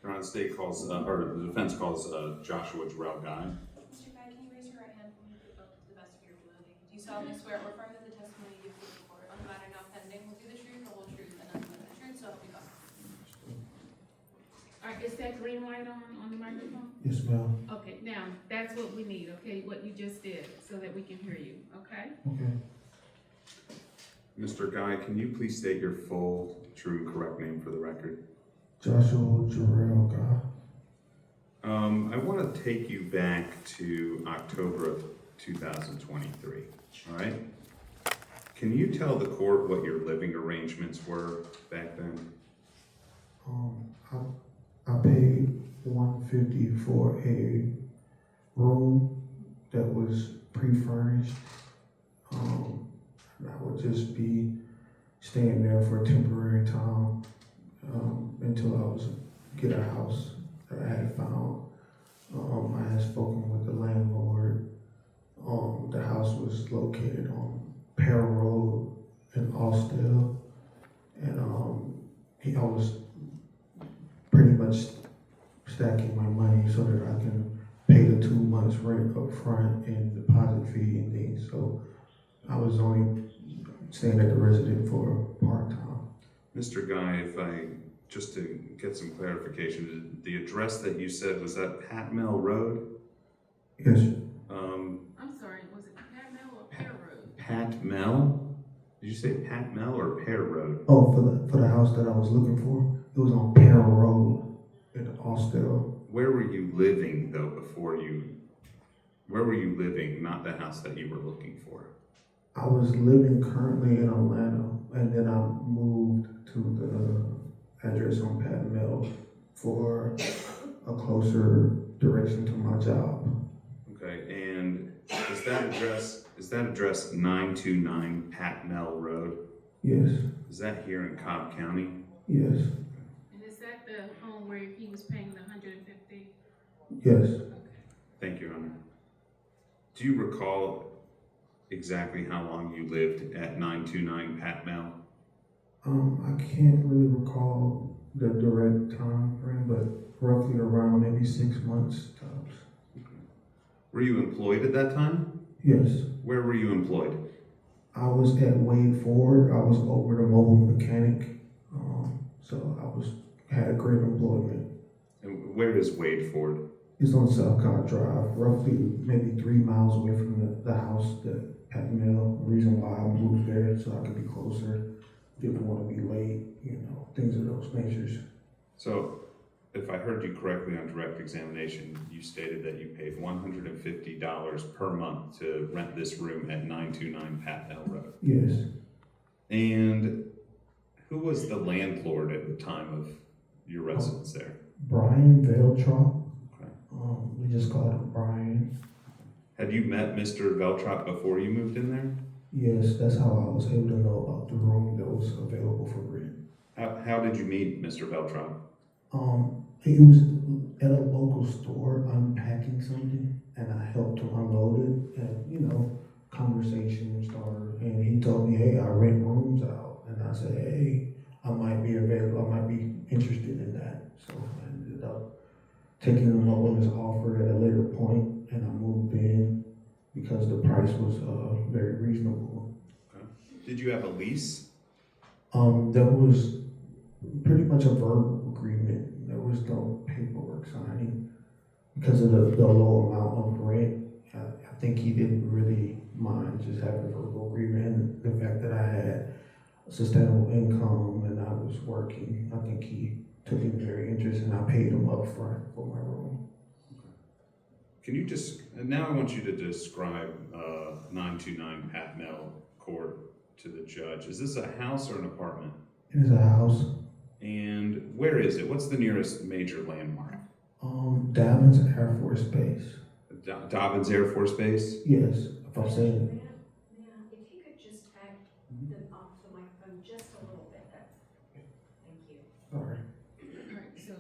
Your Honor, the state calls, or the defense calls Joshua Jarrell Guy. Mr. Guy, can you raise your right hand for me to the best of your ability? Do you solemnly swear or affirm that the testimony you give to the court on the matter now pending will be the truth, the whole truth, and nothing but the truth, so help you God? All right, is that green light on the microphone? Yes, ma'am. Okay, now, that's what we need, okay, what you just did, so that we can hear you, okay? Okay. Mr. Guy, can you please state your full, true, correct name for the record? Joshua Jarrell Guy. I want to take you back to October of 2023, all right? Can you tell the court what your living arrangements were back then? I paid $150 for a room that was pre-furnished. I would just be staying there for a temporary time until I was get a house that I had found. I had spoken with the landlord. The house was located on Pear Road in Austell, and I was pretty much stacking my money so that I can pay the 2 months rent up front and deposit fee and things. So I was only staying at the residence for part-time. Mr. Guy, if I, just to get some clarification, the address that you said, was that Pat Mill Road? Yes, sir. I'm sorry, was it Pat Mill or Pear Road? Pat Mill? Did you say Pat Mill or Pear Road? Oh, for the house that I was looking for, it was on Pear Road in Austell. Where were you living though where were you living, not the house that you were looking for? I was living currently in Atlanta, and then I moved to the address on Pat Mill for a closer direction to my job. Okay, and is that address 929 Pat Mill Road? Yes, Is that here in Cobb County? yes, And is that the home where he was paying the $150? yes. Okay. Thank you, Your Honor. Do you recall exactly how long you lived at 929 Pat Mill? I can't really recall the direct time frame, but roughly around maybe 6 months tops. Were you employed at that time? Yes, Where were you employed? I was at Wade Ford. I was over the mobile mechanic, so had a great employment. And where is Wade Ford? It's on Southcott Drive, roughly maybe 3 miles away from the house that Pat Mill. The reason why I moved there so I could be closer, didn't want to be late, things of those natures. So, if I heard you correctly on direct examination, you stated that you paid $150 per month to rent this room at 929 Pat Mill Road. Yes, And who was the landlord at the time of your residence there? Brian Veltrop. Okay. We just called him Brian. Had you met Mr. Veltrop before you moved in there? Yes, that's how I was able to know about the room that was available for rent. How did you meet Mr. Veltrop? He was at a local store unpacking something, and I helped him unload it, and conversation started, and he told me, hey, I rent rooms out, and I said, hey, I might be available, I might be interested in that, so I ended up taking him up on his offer at a later point, and I moved in because the price was very reasonable. Okay. Did you have a lease? There was pretty much a verbal agreement. There was no paperwork signing because of the low amount of rent. I think he didn't really mind just having a verbal agreement, and the fact that I had sustainable income and I was working. I think he took it very interested, and I paid him up front for my room. Can you now I want you to describe 929 Pat Mill Court to the judge. Is this a house or an apartment? It is a house. And where is it? What's the nearest major landmark? Dobbins Air Force Base. Dobbins Air Force Base? Yes, if I'm saying it. Ma'am, if you could just back off the microphone just a little bit, thank you. Sorry. All right, so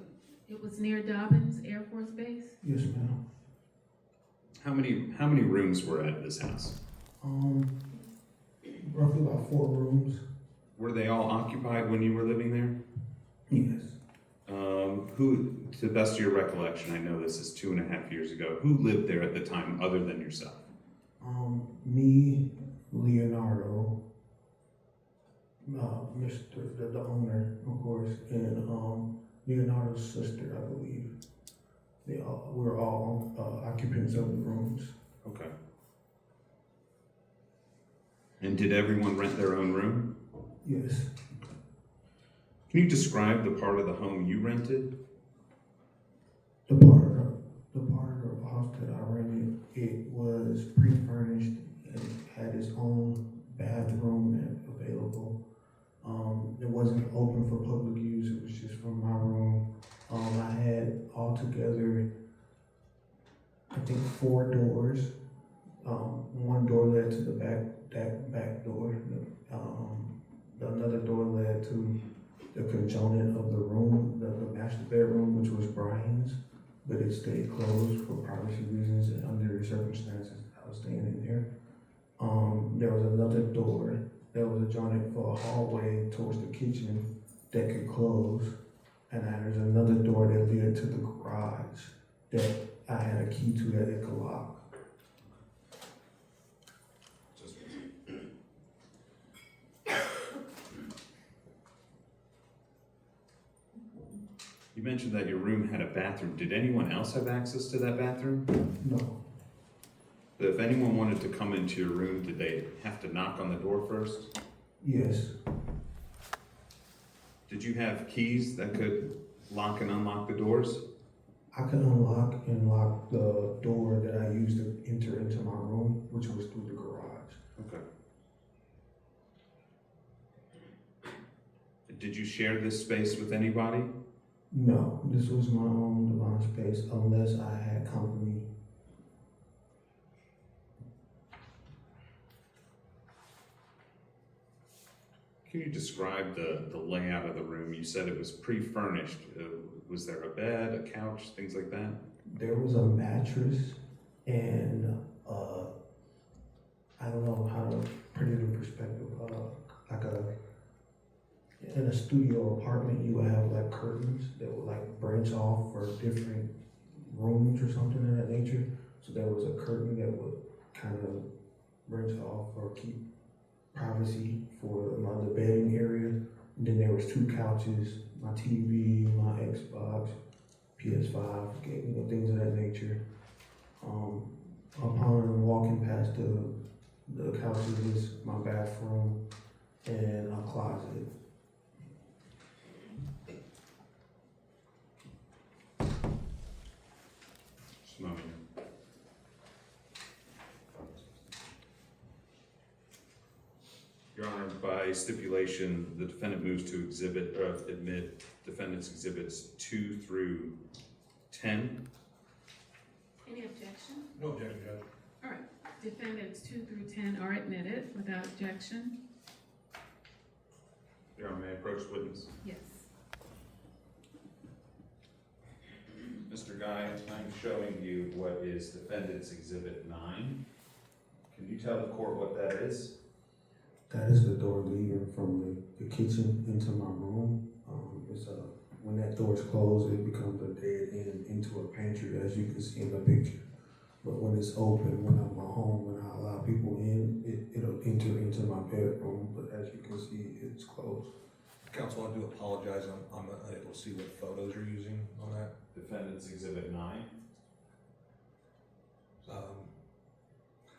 it was near Dobbins Air Force Base? Yes, ma'am. How many rooms were at this house? Roughly about 4 rooms. Were they all occupied when you were living there? Yes. Who, to the best of your recollection, I know this is 2.5 years ago, who lived there at the time other than yourself? Me, Leonardo, Mr. The owner, of course, and Leonardo's sister, I believe. We're all occupants of the rooms. Okay. And did everyone rent their own room? Yes. Can you describe the part of the home you rented? The part of the house that I rented, it was pre-furnished and had its own bathroom available. It wasn't open for public use, it was just from my room. I had altogether, I think 4 doors. One door led to the back door. Another door led to the conjoinant of the room, the master bedroom, which was Brian's, but it stayed closed for privacy reasons and under the circumstances I was staying in there. There was another door that was adjoining for a hallway towards the kitchen that could close, and then there's another door that led to the garage that I had a key to that it could lock. You mentioned that your room had a bathroom. Did anyone else have access to that bathroom? No, If anyone wanted to come into your room, did they have to knock on the door first? yes, Did you have keys that could lock and unlock the doors? I could unlock and lock the door that I used to enter into my room, which was through the garage. Okay. Did you share this space with anybody? No, this was my own divine space unless I had company. Can you describe the layout of the room? You said it was pre-furnished. Was there a bed, a couch, things like that? There was a mattress and I don't know how to put it in perspective. In a studio apartment, you would have like curtains that would like branch off for different rooms or something of that nature. So there was a curtain that would kind of branch off or keep privacy for the bedding area. And then there was 2 couches, my TV, my Xbox, PS5, things of that nature. Upon walking past the couches is my bathroom and a closet. Just a moment. Your Honor, by stipulation, the defendant moves to admit defendant's exhibits 2 through 10. Any objection? No objection, Judge. All right, defendants 2 through 10 are admitted without objection. Your Honor, may I approach the witness? Yes. Mr. Guy, I'm showing you what is defendant's exhibit 9. Can you tell the court what that is? That is the door leading from the kitchen into my room. When that door is closed, it becomes a dead end into a pantry, as you can see in the picture. But when it's open, when I'm at home, when I allow people in, it'll enter into my bedroom. But as you can see, it's closed. Counsel, I do apologize, I'm unable to see what photos you're using on that. Defendant's exhibit 9.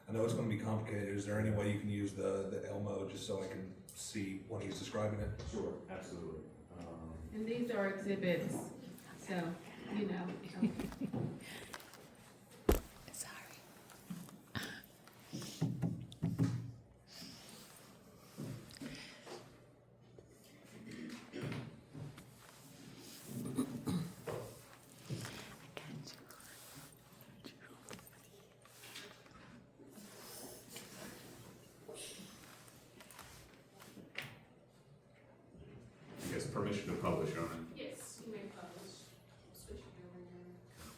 I know it's gonna be complicated, is there any way you can use the Elmo just so I can see when he's describing it? Sure, absolutely. And these are exhibits, so, you know. I guess permission to publish, Your Honor. Yes, you may publish. Switch it over now.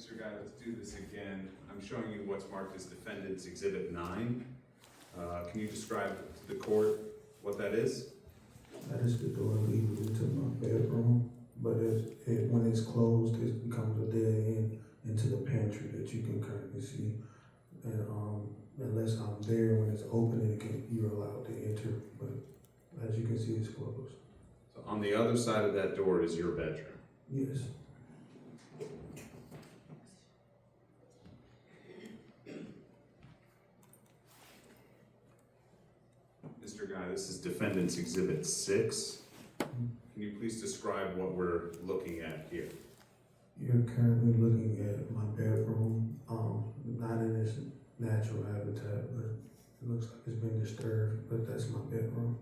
Mr. Guy, let's do this again. I'm showing you what's marked as Defendant's Exhibit 9. Can you describe to the court what that is? That is the door leading into my bedroom, but when it's closed, it becomes a dead end into the pantry that you can currently see. And unless I'm there when it's open, you're allowed to enter, but as you can see, it's closed. So on the other side of that door is your bedroom. Yes. Mr. Guy, this is Defendant's Exhibit 6. Can you please describe what we're looking at here? You're currently looking at my bedroom, not in its natural habitat, but it looks like it's been disturbed, but that's my bedroom.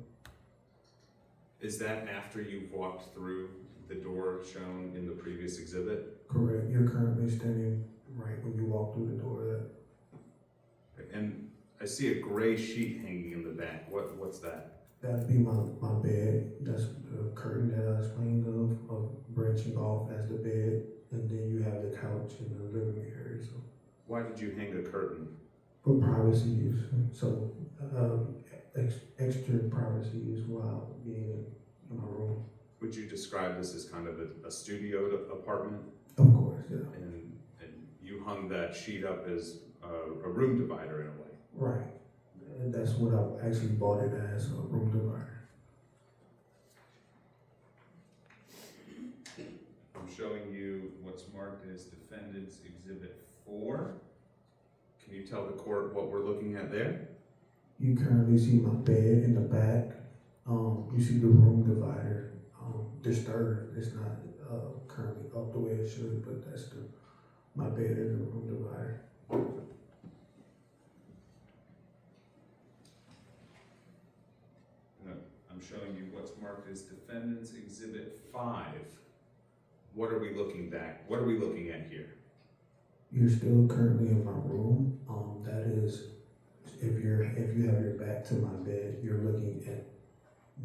Is that after you've walked through the door shown in the previous exhibit? Correct. You're currently standing right when you walk through the door. And I see a gray sheet hanging in the back. What's that? That'd be my bed. That's the curtain that I explained of branching off as the bed, and then you have the couch in the living area. So Why did you hang a curtain? for privacy use, so extra privacy use while being in my room. Would you describe this as kind of a studio apartment? Of course, yeah. And you hung that sheet up as a room divider in a way. Right. And that's what I've actually bought it as, a room divider. I'm showing you what's marked as Defendant's Exhibit 4. Can you tell the court what we're looking at there? You currently see my bed in the back. You see the room divider disturbed. It's not currently up the way it should, but that's my bed in the room divider. I'm showing you what's marked as Defendant's Exhibit 5. What are we looking at here? You're still currently in my room. That is, if you have your back to my bed, you're looking at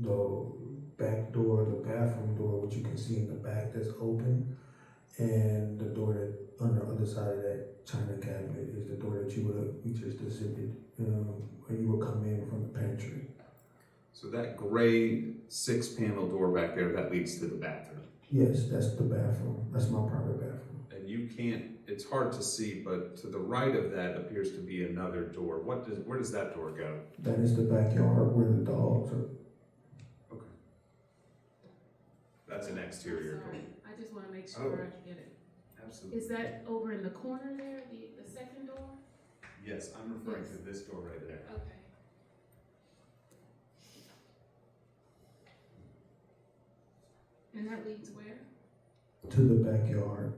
the back door, the bathroom door, which you can see in the back that's open, and the door that on the other side of that china cabinet is the door that we just exhibited when you would come in from the pantry. So that gray 6-panel door back there, that leads to the bathroom. Yes, that's the bathroom. That's my private bathroom. And you can't, it's hard to see, but to the right of that appears to be another door. Where does that door go? That is the backyard where the dogs are. Okay. That's an exterior door. Sorry, I just wanna make Oh. sure I get it. Absolutely. Is that over in the corner there, the second door? Yes, I'm referring Yes. to this door right there. Okay. And that leads where? To the backyard.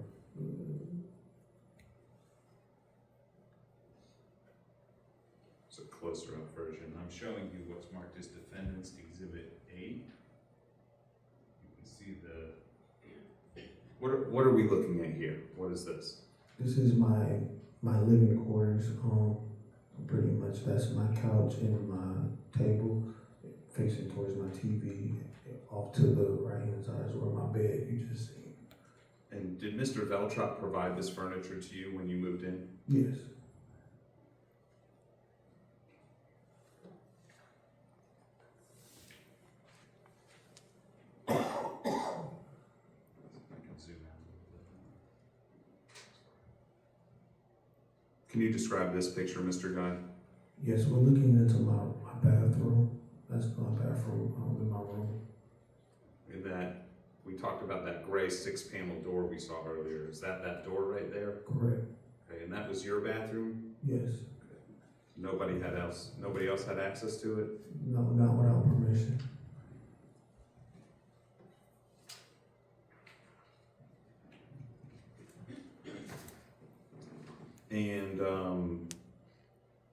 It's a closer up version. I'm showing you what's marked as Defendant's Exhibit 8. You can see what are we looking at here? What is this? This is my living quarters. Pretty much that's my couch and my table facing towards my TV. Off to the right hand side is where my bed you just seen. And did Mr. Veltrop provide this furniture to you when you moved in? Yes. I can zoom out a little bit. Can you describe this picture, Mr. Guy? Yes, we're looking into my bathroom. That's my bathroom in my room. In that, we talked about that gray 6-panel door we saw earlier. Is that door right there? Correct. Okay, and that was your bathroom? Yes. Nobody else had access to it? No, not without permission. And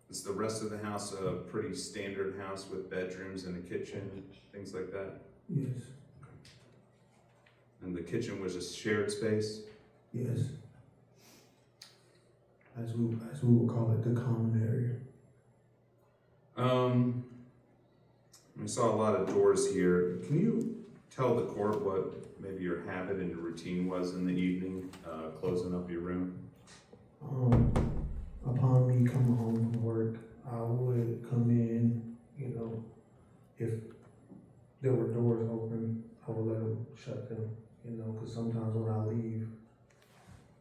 is the rest of the house a pretty standard house with bedrooms and a kitchen, things like that? Yes. And the kitchen was a shared space? Yes. As we would call it, the common area. I saw a lot of doors here. Can you tell the court what maybe your habit and your routine was in the evening, closing up your room? Upon me coming home from work, I would come in, you know, if there were doors open, I would let them shut them, you know, cause sometimes when I leave,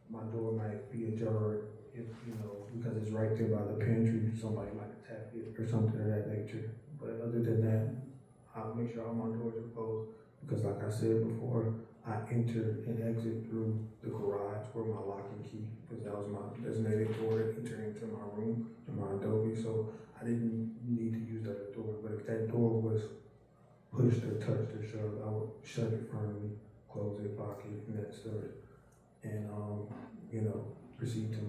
my door might be ajar, if, you know, because it's right there by the pantry, somebody might attack it or something of that nature. But other than that, I'll make sure all my doors are closed, because like I said before, I enter and exit through the garage where my lock and key, because that was my designated door to enter into my room and my Adobe, so I didn't need to use that door. But if that door was pushed or touched or shoved, I would shut it firmly, close it, lock it, and that stuff, and you know, proceed to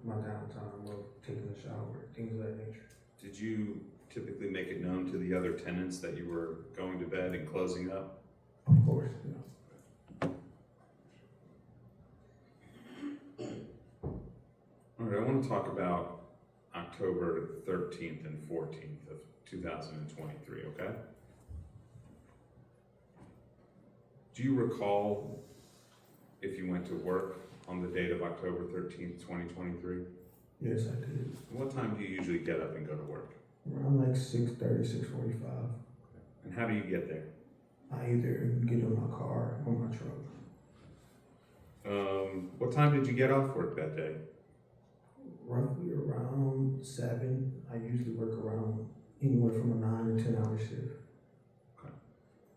my downtime of taking a shower, things of that nature. Did you typically make it known to the other tenants that you were going to bed and closing up? Of course, you know. All right, I want to talk about October 13th and 14th of 2023, okay? Do you recall if you went to work on the date of October 13th, 2023? Yes, I did. What time do you usually get up and go to work? Around like 6:30, 6:45. And how do you get there? I either get in my car or my truck. What time did you get off work that day? Roughly around 7. I usually work around anywhere from a 9 to 10 hour shift.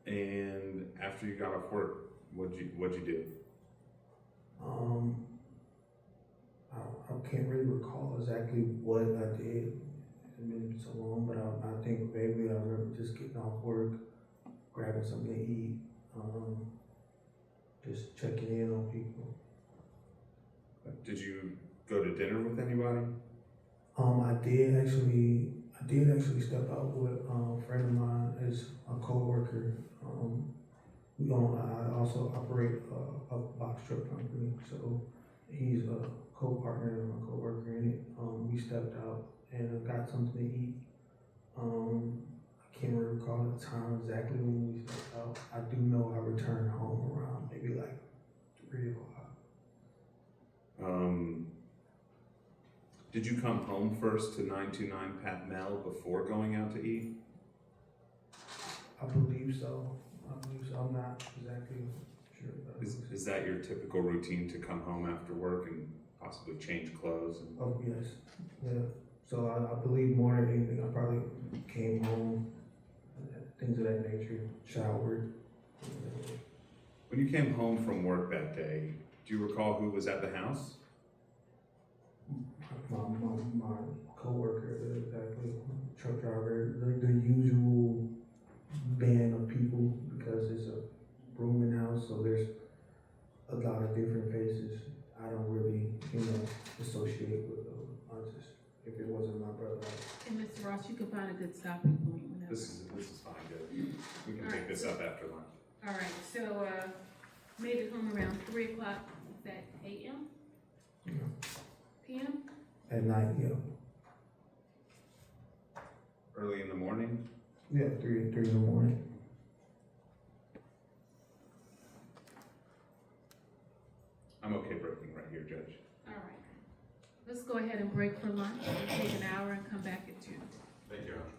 And after you got off work, what'd you do? I can't really recall exactly what I did. It's been so long, but I think vaguely I remember just getting off work, grabbing something to eat, just checking in on people. Did you go to dinner with anybody? I did actually step out with a friend of mine as a co-worker. I also operate a box truck company, so he's a co-partner and a co-worker in it. We stepped out and got something to eat. I can't recall the time exactly when we stepped out. I do know I returned home around maybe like 3 o'clock. Did you come home first to 929 Pat Mel before going out to eat? I believe so. I'm not exactly sure. But Is that your typical routine to come home after work and possibly change clothes? oh, yes. Yeah. So I believe more than anything, I probably came home, things of that nature, showered. When you came home from work that day, do you recall who was at the house? My co-worker, exactly, truck driver, the usual band of people, because it's a rooming house, so there's a lot of different faces. I don't really, associate with them. If it wasn't my brother. And Mr. Ross, you can find a good stopping point whenever. This is fine, good. We can take this up after lunch. All right, so, made it home around 3 o'clock, is that AM? Yeah. PM? At night, yeah. Early in the morning? Yeah, 3 in the morning. I'm okay breaking right here, Judge. All right. Let's go ahead and break for lunch. We'll take an hour and come back at 2. Thank you, Your Honor.